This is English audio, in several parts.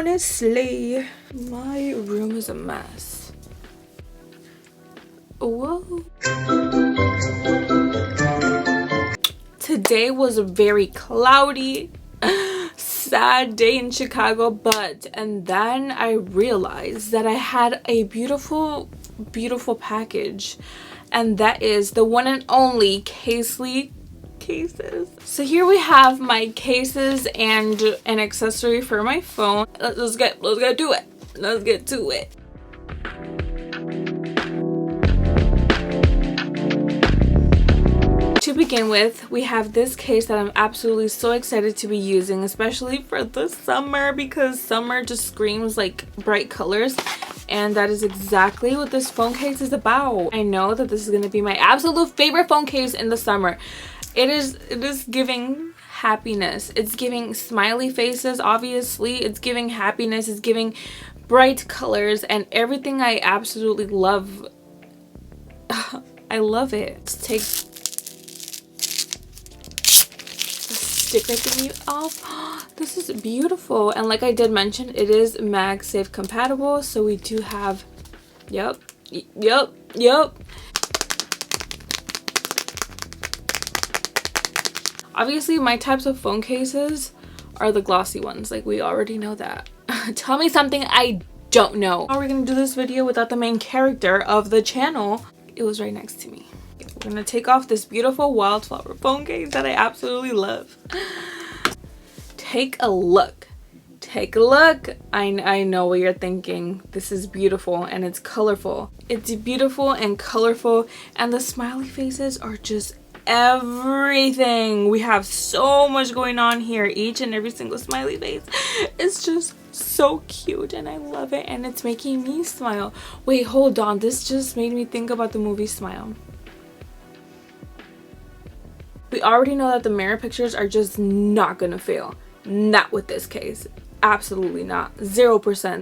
Honestly, my room is a mess. Whoa. Today was a very cloudy, sad day in Chicago, and then I realized that I had a beautiful package, and that is the one and only Casely cases. So here we have my cases and an accessory for my phone. Let's get to it. Let's get to it. To begin with, we have this case that I'm absolutely so excited to be using, especially for the summer, because summer just screams like bright colors, and that is exactly what this phone case is about. I know that this is going to be my absolute favorite phone case in the summer. It is giving happiness. It's giving smiley faces, obviously. It's giving happiness. It's giving bright colors and everything I absolutely love. I love it. Let's take sticker thingy off. This is beautiful, and like I did mention, it is MagSafe compatible, so we do have yep. Obviously my types of phone cases are the glossy ones, like we already know that. Tell me something I don't know. How are we gonna do this video without the main character of the channel? It was right next to me. We're gonna take off this beautiful wildflower phone case that I absolutely love. Take a look. Take a look. I know what you're thinking. This is beautiful and it's colorful. It's beautiful and colorful, and the smiley faces are just everything. We have so much going on here. Each and every single smiley face is just so cute, and I love it, and it's making me smile. Wait, hold on. This just made me think about the movie Smile. We already know that the mirror pictures are just not gonna fail. Not with this case. Absolutely not. 0%.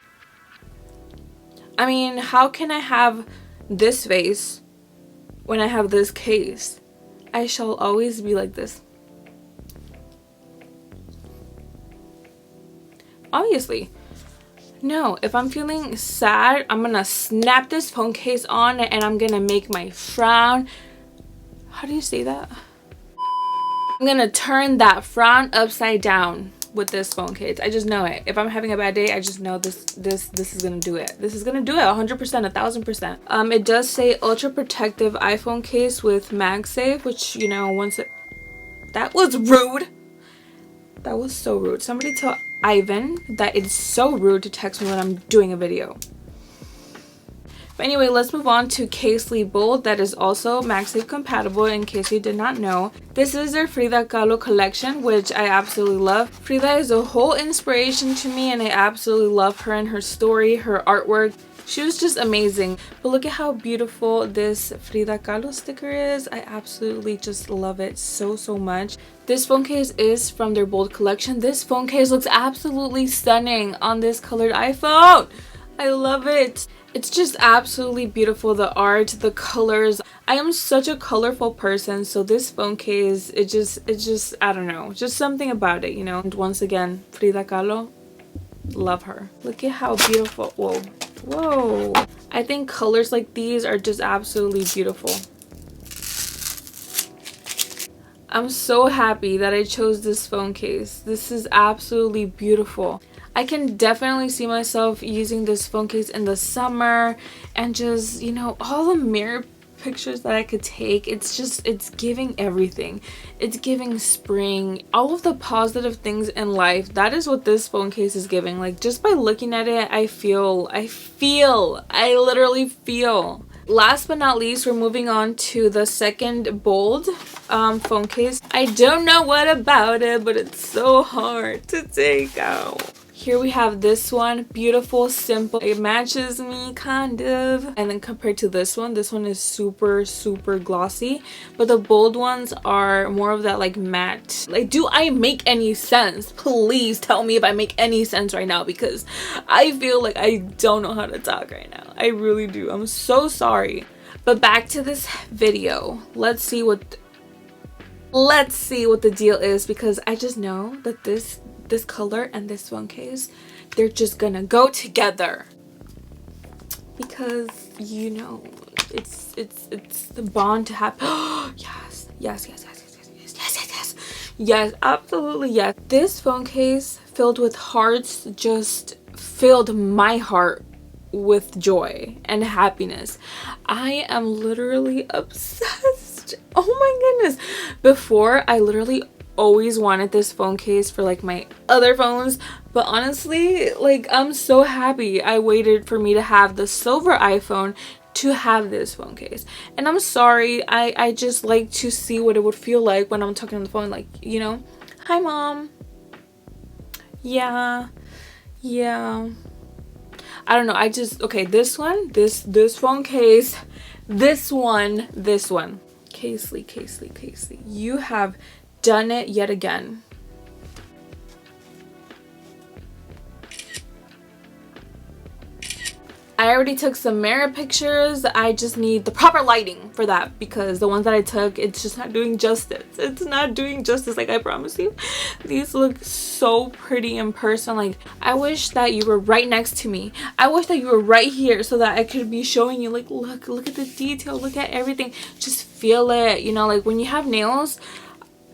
I mean, how can I have this face when I have this case? I shall always be like this. Obviously. No, if I'm feeling sad, I'm gonna snap this phone case on and I'm gonna make my frown. How do you say that? I'm gonna turn that frown upside down with this phone case. I just know it. If I'm having a bad day, I just know this is gonna do it. This is gonna do it 100%, 1000%. It does say ultra protective iPhone case with MagSafe, which, you know, once it... That was rude. That was so rude. Somebody tell Ivan that it's so rude to text me when I'm doing a video. But anyway, let's move on to Casely Bold, that is also MagSafe compatible, in case you did not know. This is their Frida Kahlo collection, which I absolutely love. Frida is a whole inspiration to me, and I absolutely love her and her story, her artwork. She was just amazing. But look at how beautiful this Frida Kahlo sticker is. I absolutely just love it so much. This phone case is from their Bold collection. This phone case looks absolutely stunning on this colored iPhone. I love it. It's just absolutely beautiful. The art, the colors. I am such a colorful person, so this phone case, it just I don't know, just something about it, you know. And once again, Frida Kahlo, love her. Look at how beautiful. Whoa. I think colors like these are just absolutely beautiful. I'm so happy that I chose this phone case. This is absolutely beautiful. I can definitely see myself using this phone case in the summer, and just, you know, all the mirror pictures that I could take. It's giving everything. It's giving spring, all of the positive things in life. That is what this phone case is giving. Like, just by looking at it, I literally feel. Last but not least, we're moving on to the second Bold phone case. I don't know what about it, but it's so hard to take out. Here we have this one, beautiful, simple. It matches me kind of. And then compared to this one is super glossy. But the Bold ones are more of that like matte. Like, do I make any sense? Please tell me if I make any sense right now, because I feel like I don't know how to talk right now. I really do. I'm so sorry. But back to this video. Let's see what the deal is, because I just know that this color and this phone case they're just gonna go together. Because, you know, it's the bond to have. Yes, yes, yes, yes, yes, yes, yes, yes, yes, yes, absolutely, yes. This phone case filled with hearts just filled my heart with joy and happiness. I am literally obsessed. Oh my goodness. Before, I literally always wanted this phone case for like my other phones, but honestly, like, I'm so happy I waited for me to have the silver iPhone to have this phone case. And I'm sorry, I just like to see what it would feel like when I'm talking on the phone, like, you know, hi mom, yeah, I don't know, I just, okay, this one, this phone case, this one, Casely, you have done it yet again. I already took some mirror pictures. I just need the proper lighting for that, because the ones that I took, it's just not doing justice. It's not doing justice, like I promise you. These look so pretty in person. Like, I wish that you were right next to me. I wish that you were right here so that I could be showing you, like, look at the detail, look at everything. Just feel it, you know, like when you have nails,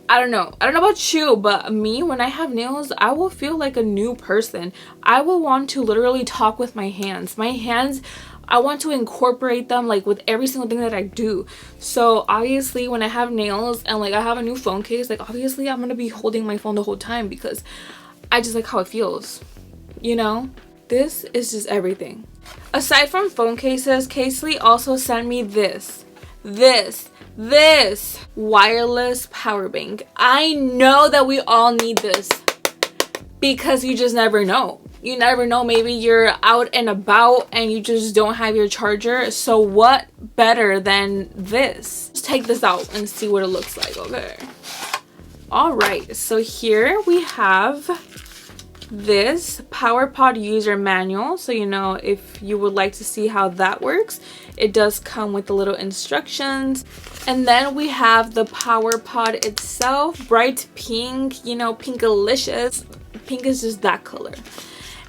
I don't know about you, but me, when I have nails, I will feel like a new person. I will want to literally talk with my hands. My hands, I want to incorporate them like with every single thing that I do. So obviously when I have nails and like I have a new phone case, like obviously I'm gonna be holding my phone the whole time because I just like how it feels, you know? This is just everything. Aside from phone cases, Casely also sent me this wireless power bank. I know that we all need this because you just never know. You never know, maybe you're out and about and you just don't have your charger. So what better than this? Let's take this out and see what it looks like. Okay. All right, so here we have this PowerPod user manual, so you know, if you would like to see how that works, it does come with the little instructions. And then we have the PowerPod itself, bright pink, you know, pinkalicious. Pink is just that color.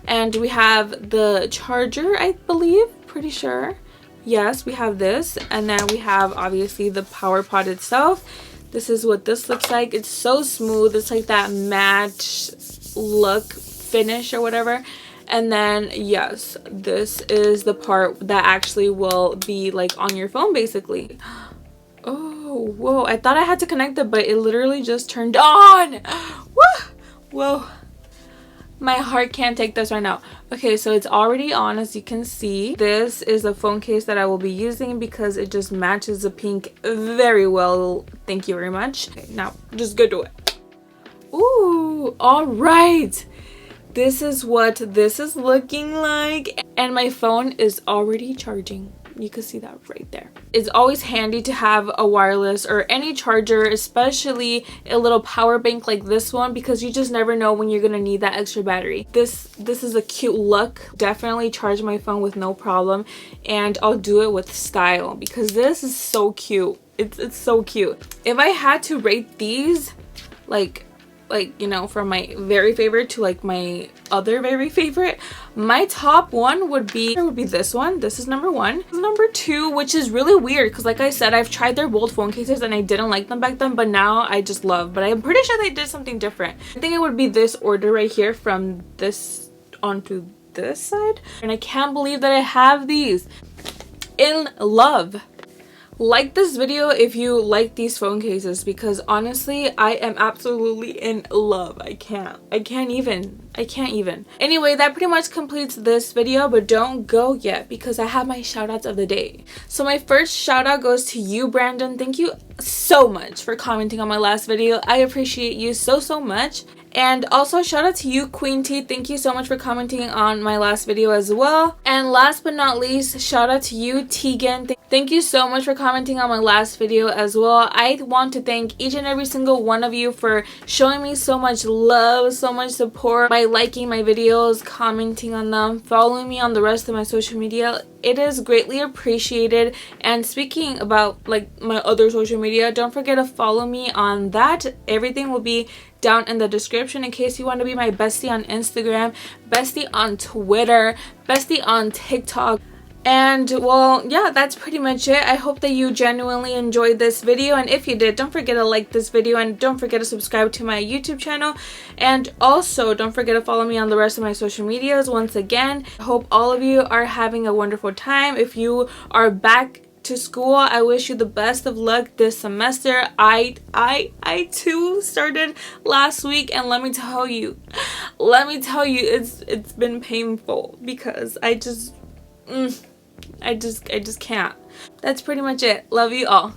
And we have the charger, I believe, pretty sure. Yes, we have this. And then we have obviously the PowerPod itself. This is what this looks like. It's so smooth. It's like that matte look finish or whatever. And then yes, this is the part that actually will be like on your phone basically. Oh, whoa, I thought I had to connect it, but it literally just turned on. Woo! Whoa, my heart can't take this right now. Okay, so it's already on, as you can see. This is a phone case that I will be using because it just matches the pink very well. Thank you very much. Okay, now just go do it. Ooh, all right. This is what this is looking like, and my phone is already charging. You can see that right there. It's always handy to have a wireless or any charger, especially a little power bank like this one, because you just never know when you're gonna need that extra battery. This is a cute look. Definitely charge my phone with no problem, and I'll do it with style because this is so cute. It's so cute. If I had to rate these, like, you know, from my very favorite to like my other very favorite, my top one would be this one. This is number one. Number two, which is really weird because like I said, I've tried their bold phone cases and I didn't like them back then, but now I just love. But I'm pretty sure they did something different. I think it would be this order right here, from this onto this side. And I can't believe that I have these. In love. Like this video if you like these phone cases, because honestly I am absolutely in love. I can't even. Anyway, that pretty much completes this video, but don't go yet because I have my shout outs of the day. So my first shout out goes to you, Brandon. Thank you so much for commenting on my last video. I appreciate you so much. And also shout out to you, Queen T. Thank you so much for commenting on my last video as well. And last but not least, shout out to you, Tegan. Thank you so much for commenting on my last video as well. I want to thank each and every single one of you for showing me so much love, so much support by liking my videos, commenting on them, following me on the rest of my social media. it is greatly appreciated. And speaking about like my other social media, don't forget to follow me on that. Everything will be down in the description in case you want to be my bestie on Instagram, bestie on Twitter, bestie on TikTok. And well, yeah, that's pretty much it. I hope that you genuinely enjoyed this video, and if you did, don't forget to like this video and don't forget to subscribe to my YouTube channel, and also don't forget to follow me on the rest of my social medias. Once again, I hope all of you are having a wonderful time. If you are back to school, I wish you the best of luck this semester. I too started last week, and let me tell you, it's been painful because I just can't. That's pretty much it. Love you all.